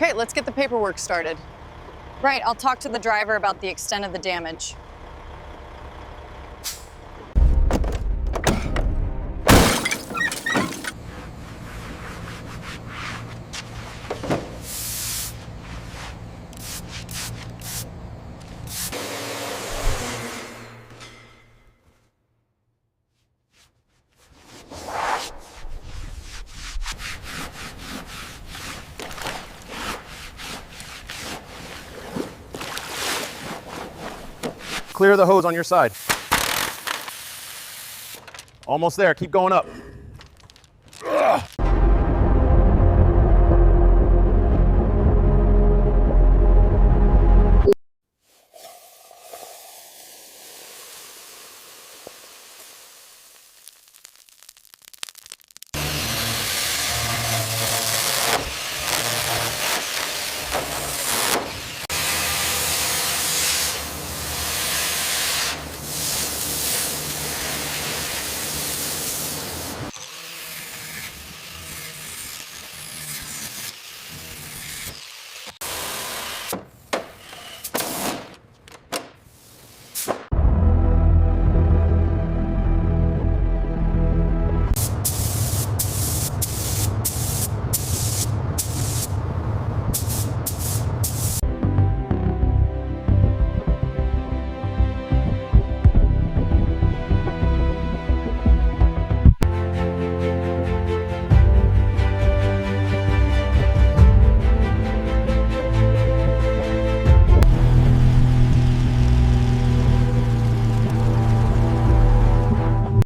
Okay, let's get the paperwork started. Right, I'll talk to the driver about the extent of the damage. Clear the hose on your side. Almost there, keep going up.